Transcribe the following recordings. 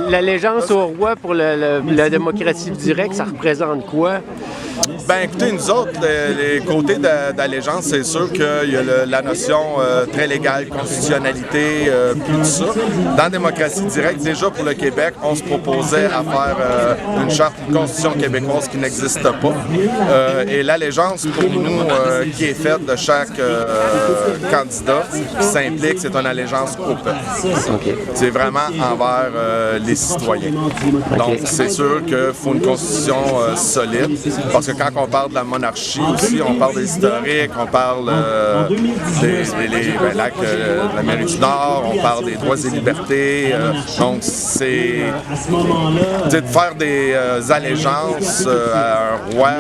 l'allégeance au roi pour la démocratie directe, ça représente quoi? Ben écoutez, nous autres, les côtés d'allégeance, c'est sûr qu'il y a la notion très légale, constitutionnalité, plus de ça. Dans la démocratie directe, déjà pour le Québec, on se proposait à faire une charte, une constitution québécoise qui n'existe pas. Et l'allégeance pour nous, qui est faite de chaque candidat, qui s'implique, c'est une allégeance au peuple. Okay. C'est vraiment envers les citoyens. Donc c'est sûr qu'il faut une constitution solide, parce que quand on parle de la monarchie aussi, on parle des historiques, on parle de l'Amérique du Nord, on parle des droits et libertés. Donc, c'est de faire des allégeances à un roi,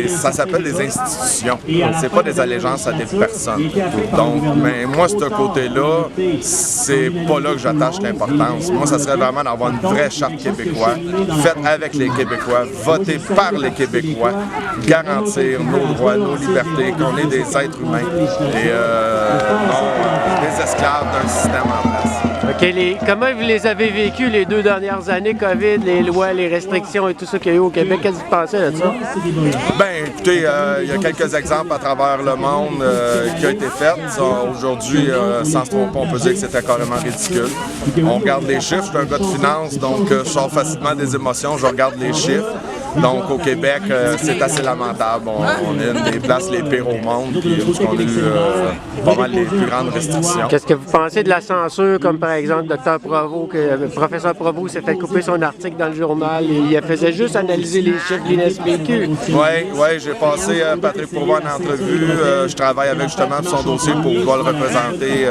ça s'appelle des institutions. C'est pas des allégeances à des personnes. Donc, mais moi, ce côté-là, c'est pas là que j'attache l'importance. Moi, ça serait vraiment d'avoir une vraie charte québécoise, faite avec les Québécois, votée par les Québécois, garantir nos droits, nos libertés, qu'on est des êtres humains et non des esclaves d'un système en place. OK. Comment vous les avez vécus les 2 dernières années, COVID, les lois, les restrictions et tout ça qu'il y a eu au Québec? Qu'est-ce que vous pensez de ça? Bien, écoutez, il y a quelques exemples à travers le monde qui ont été faits. Aujourd'hui, sans se tromper, on peut dire que c'était carrément ridicule. On regarde les chiffres. Je suis un gars de finance, donc je sors facilement des émotions. Je regarde les chiffres. Donc, au Québec, c'est assez lamentable. On est une des places les pires au monde, puis on a eu pas mal les plus grandes restrictions. Qu'est-ce que vous pensez de la censure, comme par exemple Dr Provost, que le professeur Provost s'est fait couper son article dans le journal et il faisait juste analyser les chiffres de l'INSPQ? Oui, j'ai passé Patrick Provost en entrevue. Je travaille avec justement son dossier pour pouvoir le représenter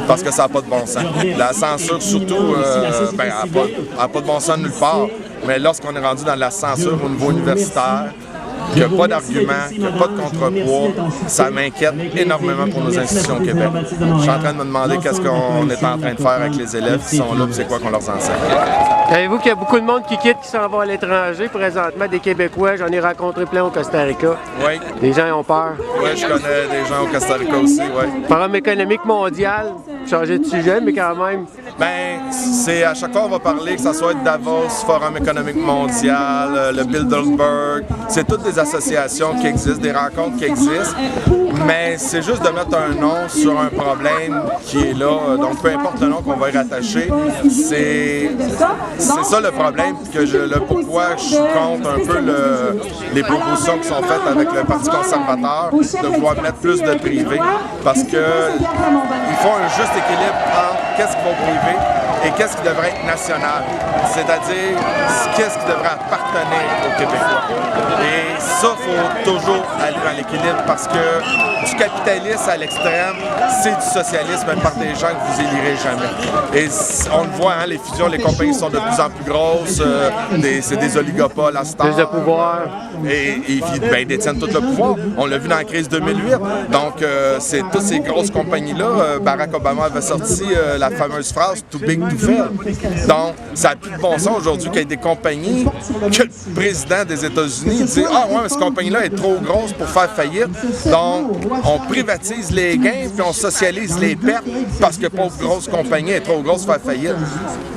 parce que ça n'a pas de bon sens. La censure, surtout, n'a pas de bon sens nulle part. Mais lorsqu'on est rendu dans la censure au niveau universitaire, qu'il n'y a pas d'argument, qu'il n'y a pas de contrepoids, ça m'inquiète énormément pour nos institutions au Québec. Je suis en train de me demander qu'est-ce qu'on est en train de faire avec les élèves qui sont là, puis c'est quoi qu'on leur enseigne. Savez-vous qu'il y a beaucoup de monde qui quitte, qui s'en va à l'étranger présentement, des Québécois? J'en ai rencontré plein au Costa Rica. Oui. Les gens ont peur. Oui, je connais des gens au Costa Rica aussi, oui. Forum économique mondial, changer de sujet, mais quand même. Bien, c'est à chaque fois on va parler, que ce soit Davos, Forum économique mondial, le Bilderberg, c'est toutes des associations qui existent, des rencontres qui existent, mais c'est juste de mettre un nom sur un problème qui est là, donc peu importe le nom qu'on va y rattacher, c'est ça le problème, pourquoi je suis contre un peu les propositions qui sont faites avec le Parti conservateur, de pouvoir mettre plus de privé, parce que il faut un juste équilibre entre qu'est-ce qui va privé et qu'est-ce qui devrait être national, c'est-à-dire qu'est-ce qui devrait appartenir aux Québécois. Et ça, il faut toujours aller dans l'équilibre parce que du capitalisme à l'extrême, c'est du socialisme par des gens que vous élirez jamais. Et on le voit, hein, les fusions, les compagnies sont de plus en plus grosses, c'est des oligopoles à ce temps. Plus de pouvoir. Et ils détiennent tout le pouvoir. On l'a vu dans la crise 2008. Donc, c'est toutes ces grosses compagnies-là. Barack Obama avait sorti la fameuse phrase « too big to fail ». Donc, ça n'a plus de bon sens aujourd'hui qu'il y ait des compagnies que le président des États-Unis dit « Ah ouais, mais cette compagnie-là est trop grosse pour faire faillite. » Donc, on privatise les gains puis on socialise les pertes parce que pauvre grosse compagnie est trop grosse pour faire faillite.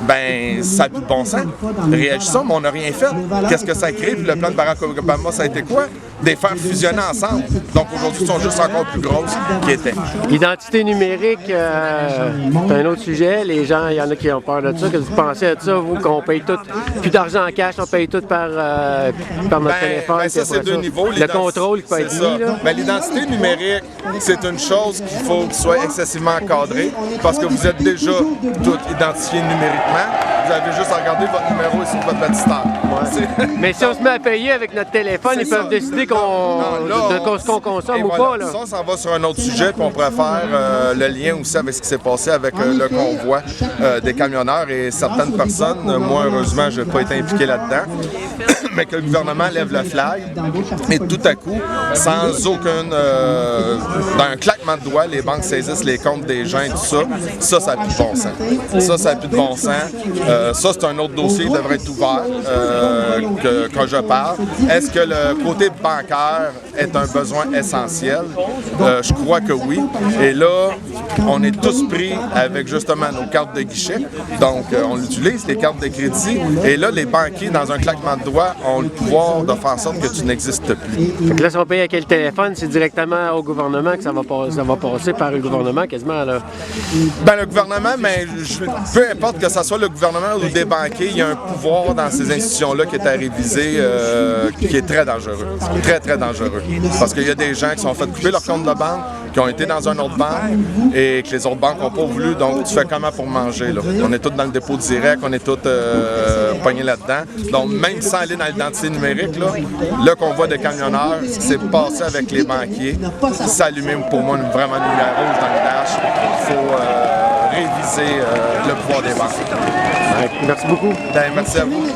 Ben, ça n'a plus de bon sens. Réagissons, mais on n'a rien fait. Qu'est-ce que ça crée? Puis le plan de Barack Obama, ça a été quoi? Des faire fusionner ensemble. Donc aujourd'hui, ils sont juste encore plus grosses qu'ils étaient. L'identité numérique, c'est un autre sujet. Les gens, il y en a qui ont peur de ça. Qu'est-ce que vous pensez de ça, vous, qu'on paye tout, plus d'argent en cash, on paye tout par notre téléphone? Ben ça, c'est deux niveaux. Le contrôle qui peut être mis, là. Ben, l'identité numérique, c'est une chose qu'il faut qu'il soit excessivement encadré parce que vous êtes déjà tout identifié numériquement. Vous avez juste à regarder votre numéro et sur votre baptistère. Ouais. Mais si on se met à payer avec notre téléphone, ils peuvent décider ce qu'on consomme ou pas. Là. Ça, on s'en va sur un autre sujet, puis on pourrait faire le lien aussi avec ce qui s'est passé avec le convoi des camionneurs et certaines personnes. Moi, heureusement, je n'ai pas été impliqué là-dedans. Mais que le gouvernement lève le flag et tout à coup, sans aucun... d'un claquement claquement de doigts, les banques saisissent les comptes des gens et tout ça, ça n'a plus de bon sens. Ça n'a plus de bon sens. Ça, c'est un autre dossier qui devrait être ouvert quand je parle. Est-ce que le côté bancaire est un besoin essentiel? Je crois que oui. Et là, on est tous pris avec justement nos cartes de guichet. Donc, on utilise les cartes de crédit. Et là, les banquiers, dans un claquement de doigts, ont le pouvoir de faire en sorte que tu n'existes plus. Donc là, si on paye avec le téléphone, c'est directement au gouvernement que ça va passer par le gouvernement quasiment, là. Ben, le gouvernement, mais peu importe que ce soit le gouvernement ou des banquiers, il y a un pouvoir dans ces institutions-là qui est à réviser, qui est très dangereux. Très, très dangereux. Parce qu'il y a des gens qui sont fait couper leur compte de banque, qui ont été dans un autre banque et que les autres banques n'ont pas voulu. Donc, tu fais comment pour manger, là? On est tous dans le dépôt direct, on est tous pognés là-dedans. Donc, même sans aller dans l'identité numérique, là qu'on voit des camionneurs, ce qui s'est passé avec les banquiers, ça allume pour moi vraiment une lumière rouge dans le dash. Il faut réviser le pouvoir des banques. Ouais, merci beaucoup. Ben, merci à vous.